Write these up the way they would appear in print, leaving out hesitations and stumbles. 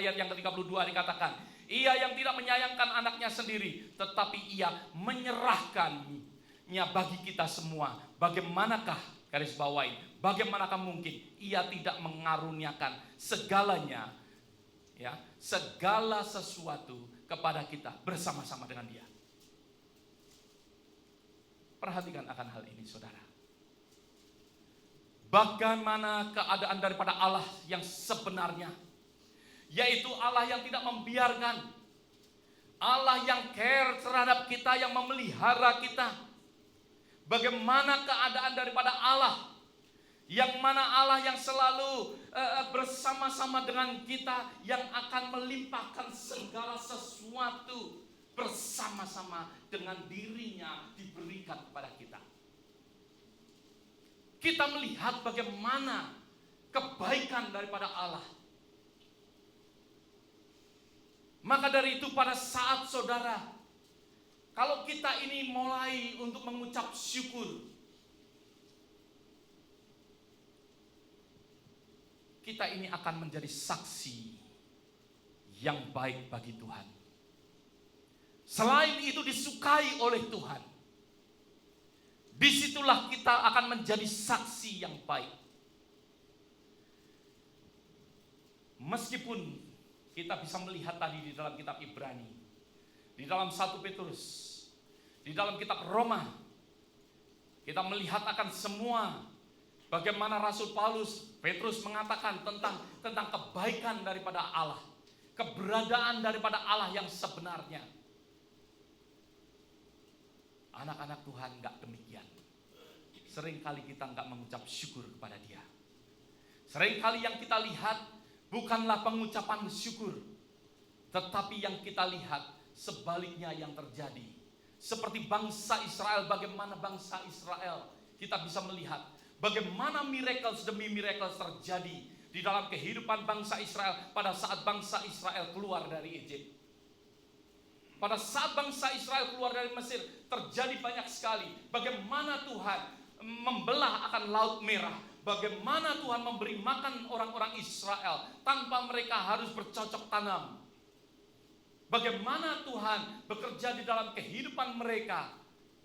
ayat yang ke-32 dikatakan, ia yang tidak menyayangkan anaknya sendiri, tetapi ia menyerahkannya bagi kita semua. Bagaimanakah, garis bawahi, bagaimanakah mungkin ia tidak mengaruniakan segalanya, ya, segala sesuatu kepada kita bersama-sama dengan dia. Perhatikan akan hal ini, saudara. Bagaimana keadaan daripada Allah yang sebenarnya, yaitu Allah yang tidak membiarkan, Allah yang care terhadap kita, yang memelihara kita. Bagaimana keadaan daripada Allah, yang mana Allah yang selalu bersama-sama dengan kita, yang akan melimpahkan segala sesuatu bersama-sama dengan dirinya diberikan kepada kita. Kita melihat bagaimana kebaikan daripada Allah. Maka dari itu pada saat saudara, kalau kita ini mulai untuk mengucap syukur, kita ini akan menjadi saksi yang baik bagi Tuhan. Selain itu disukai oleh Tuhan. Disitulah kita akan menjadi saksi yang baik. Meskipun kita bisa melihat tadi di dalam kitab Ibrani, di dalam 1 Petrus, di dalam kitab Roma, kita melihat akan semua bagaimana Rasul Petrus mengatakan tentang kebaikan daripada Allah, keberadaan daripada Allah yang sebenarnya. Anak-anak Tuhan enggak demikian. Seringkali kita enggak mengucap syukur kepada Dia. Seringkali yang kita lihat bukanlah pengucapan syukur, tetapi yang kita lihat sebaliknya yang terjadi. Seperti bangsa Israel, bagaimana bangsa Israel kita bisa melihat bagaimana miracles demi miracles terjadi di dalam kehidupan bangsa Israel pada saat bangsa Israel keluar dari Egypt. Pada saat bangsa Israel keluar dari Mesir, terjadi banyak sekali bagaimana Tuhan membelah akan Laut Merah. Bagaimana Tuhan memberi makan orang-orang Israel tanpa mereka harus bercocok tanam. Bagaimana Tuhan bekerja di dalam kehidupan mereka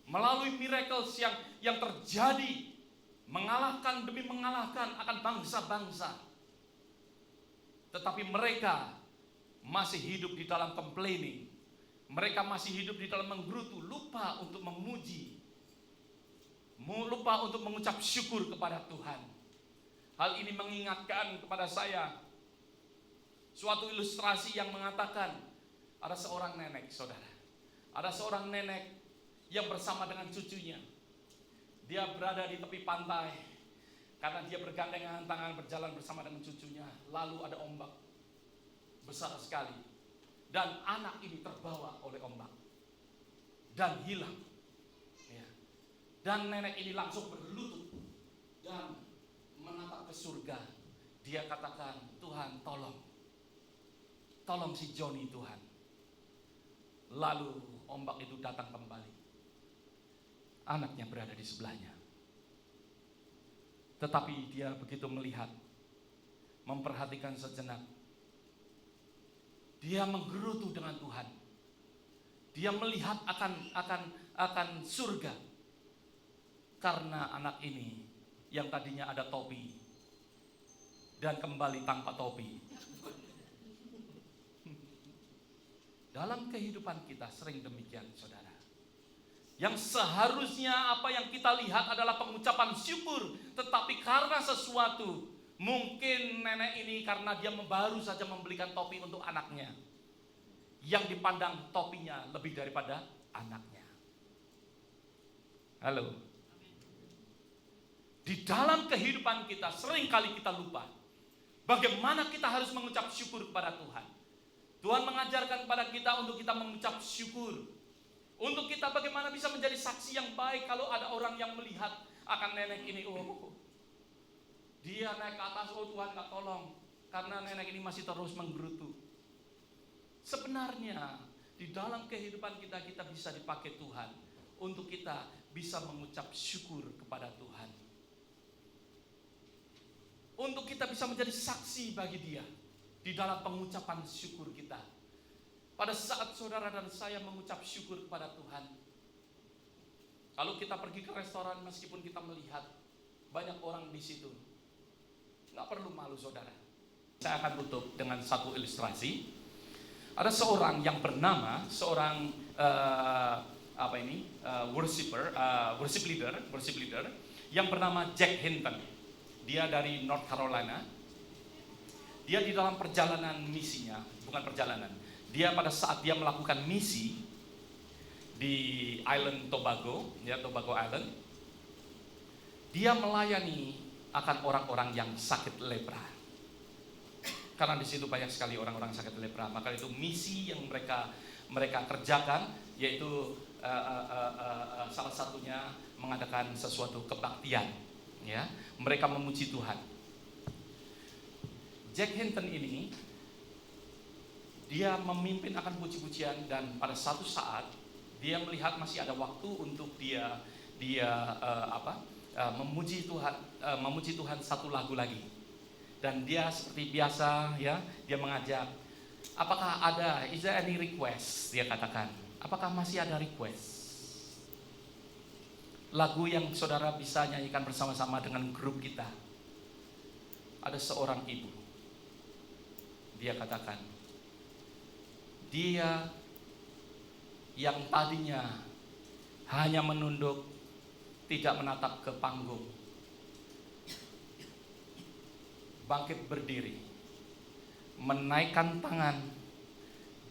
melalui miracles yang terjadi, mengalahkan demi mengalahkan akan bangsa-bangsa. Tetapi mereka masih hidup di dalam complaining. Mereka masih hidup di dalam menggerutu, lupa untuk memuji, lupa untuk mengucap syukur kepada Tuhan. Hal ini mengingatkan kepada saya suatu ilustrasi yang mengatakan ada seorang nenek, saudara. Ada seorang nenek yang bersama dengan cucunya. Dia berada di tepi pantai karena dia bergandengan tangan berjalan bersama dengan cucunya. Lalu ada ombak besar sekali. Dan anak ini terbawa oleh ombak dan hilang. Ya. Dan nenek ini langsung berlutut dan menatap ke surga. Dia katakan, Tuhan tolong si Joni Tuhan. Lalu ombak itu datang kembali. Anaknya berada di sebelahnya. Tetapi dia begitu melihat, memperhatikan sejenak. Dia menggerutu dengan Tuhan. Dia melihat akan surga. Karena anak ini yang tadinya ada topi dan kembali tanpa topi. Dalam kehidupan kita sering demikian, saudara. Yang seharusnya apa yang kita lihat adalah pengucapan syukur, tetapi karena sesuatu, mungkin nenek ini karena dia baru saja membelikan topi untuk anaknya, yang dipandang topinya lebih daripada anaknya. Halo. Di dalam kehidupan kita seringkali kita lupa bagaimana kita harus mengucap syukur kepada Tuhan. Tuhan mengajarkan kepada kita untuk kita mengucap syukur. Untuk kita bagaimana bisa menjadi saksi yang baik kalau ada orang yang melihat akan nenek ini. Dia naik ke atas, Tuhan gak tolong. Karena nenek ini masih terus menggerutu. Sebenarnya di dalam kehidupan kita bisa dipakai Tuhan untuk kita bisa mengucap syukur kepada Tuhan. Untuk kita bisa menjadi saksi bagi Dia. di dalam pengucapan syukur kita. Pada saat saudara dan saya mengucap syukur kepada Tuhan, kalau kita pergi ke restoran, meskipun kita melihat banyak orang di situ, nggak perlu malu saudara. Saya akan tutup dengan satu ilustrasi. Ada seorang yang bernama, seorang worship leader yang bernama Jack Hinton. Dia dari North Carolina. Dia di dalam perjalanan misinya, bukan perjalanan. Dia pada saat dia melakukan misi di Island Tobago, ya Tobago Island, dia melayani akan orang-orang yang sakit lepra. Karena di situ banyak sekali orang-orang sakit lepra, maka itu misi yang mereka kerjakan, yaitu salah satunya mengadakan sesuatu kebaktian. Ya, mereka memuji Tuhan. Jack Hinton ini dia memimpin akan puji-pujian, dan pada satu saat dia melihat masih ada waktu untuk dia memuji Tuhan satu lagu lagi. Dan dia seperti biasa ya, dia mengajak, apakah ada, is there any request? Dia katakan, apakah masih ada request? Lagu yang saudara bisa nyanyikan bersama-sama dengan grup kita. Ada seorang ibu, dia katakan, dia yang tadinya hanya menunduk, tidak menatap ke panggung, bangkit berdiri, menaikkan tangan,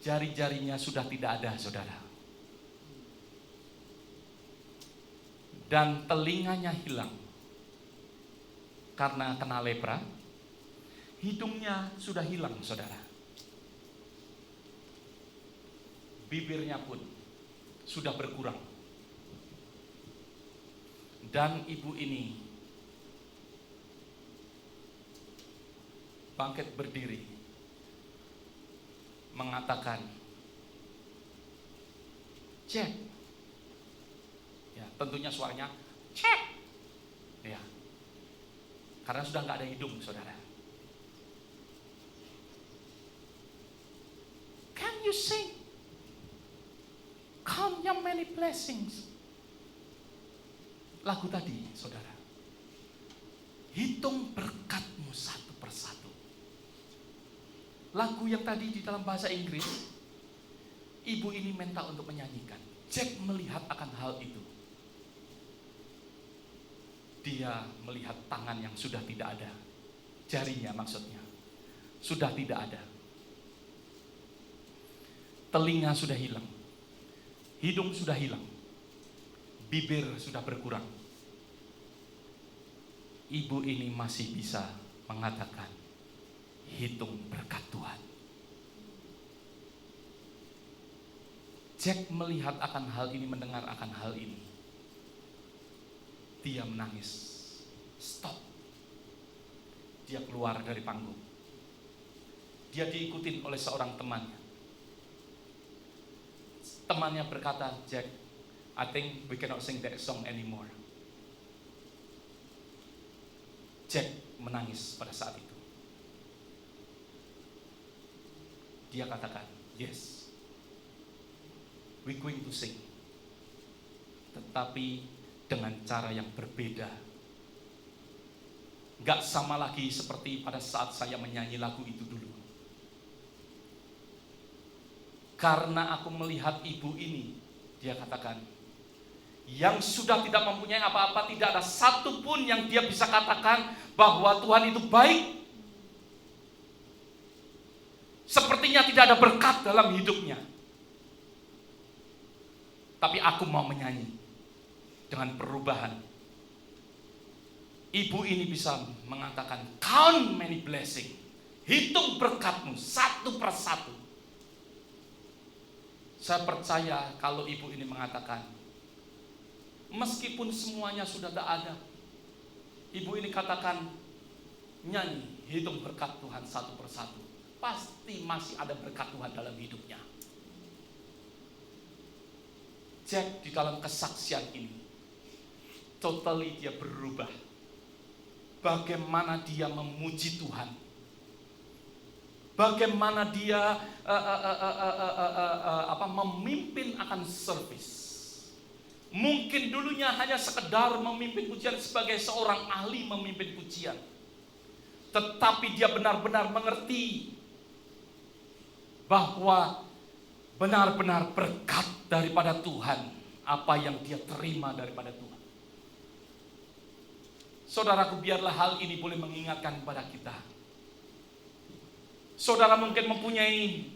jari-jarinya sudah tidak ada saudara. Dan telinganya hilang karena kena lepra. Hidungnya sudah hilang saudara. Bibirnya pun sudah berkurang. Dan ibu ini bangkit berdiri, mengatakan, Jack. Ya, tentunya suaranya Jack. Ya. Karena sudah nggak ada hidung, saudara. Can you sing? Count your many blessings. Lagu tadi, saudara. Hitung berkatmu satu persatu. Lagu yang tadi di dalam bahasa Inggris, ibu ini minta untuk menyanyikan. Jack melihat akan hal itu. Dia melihat tangan yang sudah tidak ada. Jarinya maksudnya. Sudah tidak ada. Telinga sudah hilang. Hidung sudah hilang. Bibir sudah berkurang. Ibu ini masih bisa mengatakan, hitung berkat Tuhan. Jack melihat akan hal ini, mendengar akan hal ini. Dia menangis. Stop. Dia keluar dari panggung. Dia diikutin oleh seorang temannya. Temannya berkata, Jack, I think we cannot sing that song anymore. Jack menangis pada saat itu. Dia katakan, yes, we going to sing. Tetapi dengan cara yang berbeda. Gak sama lagi seperti pada saat saya menyanyi lagu itu dulu. Karena aku melihat ibu ini, dia katakan, yang sudah tidak mempunyai apa-apa, tidak ada satupun yang dia bisa katakan bahwa Tuhan itu baik. Sepertinya tidak ada berkat dalam hidupnya. Tapi aku mau menyanyi. Dengan perubahan, ibu ini bisa mengatakan, count many blessing, hitung berkatmu satu persatu. Saya percaya kalau ibu ini mengatakan, meskipun semuanya sudah tak ada, ibu ini katakan, nyanyi, hitung berkat Tuhan satu persatu, pasti masih ada berkat Tuhan dalam hidupnya. Jack di dalam kesaksian ini, totally dia berubah. Bagaimana dia memuji Tuhan. bagaimana dia memimpin akan service. Mungkin dulunya hanya sekedar memimpin pujian sebagai seorang ahli memimpin pujian, tetapi dia benar-benar mengerti bahwa benar-benar berkat daripada Tuhan apa yang dia terima daripada Tuhan. Saudaraku, biarlah hal ini boleh mengingatkan kepada kita. Saudara mungkin mempunyai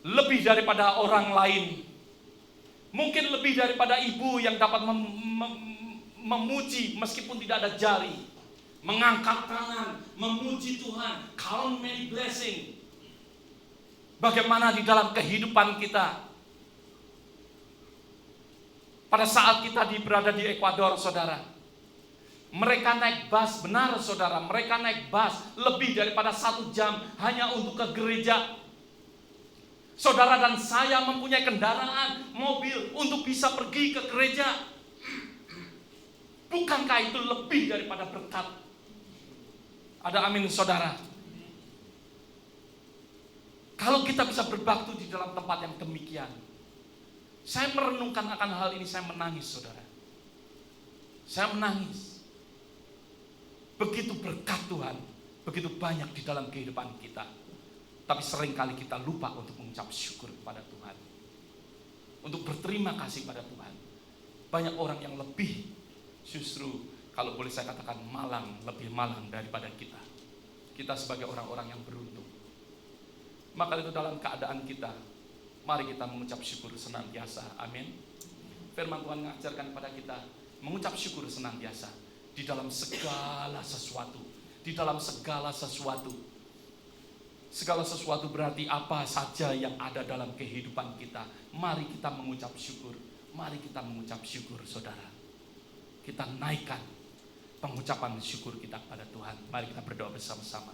lebih daripada orang lain. Mungkin lebih daripada ibu yang dapat memuji meskipun tidak ada jari. Mengangkat tangan, memuji Tuhan, count many blessing. Bagaimana di dalam kehidupan kita. Pada saat kita berada di Ekuador, saudara. Mereka naik bus, benar saudara, mereka naik bus lebih daripada 1 jam hanya untuk ke gereja. Saudara dan saya mempunyai kendaraan, mobil untuk bisa pergi ke gereja. Bukankah itu lebih daripada berkat? Ada amin saudara. Kalau kita bisa berbakti di dalam tempat yang demikian, saya merenungkan akan hal ini, saya menangis saudara. Saya menangis. Begitu berkat Tuhan, begitu banyak di dalam kehidupan kita. Tapi seringkali kita lupa untuk mengucap syukur kepada Tuhan. Untuk berterima kasih pada Tuhan. Banyak orang yang lebih, justru kalau boleh saya katakan malang, lebih malang daripada kita. Kita sebagai orang-orang yang beruntung. Maka itu dalam keadaan kita, mari kita mengucap syukur senantiasa. Amin. Firman Tuhan mengajarkan kepada kita mengucap syukur senantiasa di dalam segala sesuatu. Di dalam segala sesuatu. Segala sesuatu berarti apa saja yang ada dalam kehidupan kita. Mari kita mengucap syukur. Mari kita mengucap syukur saudara. Kita naikkan pengucapan syukur kita kepada Tuhan. Mari kita berdoa bersama-sama.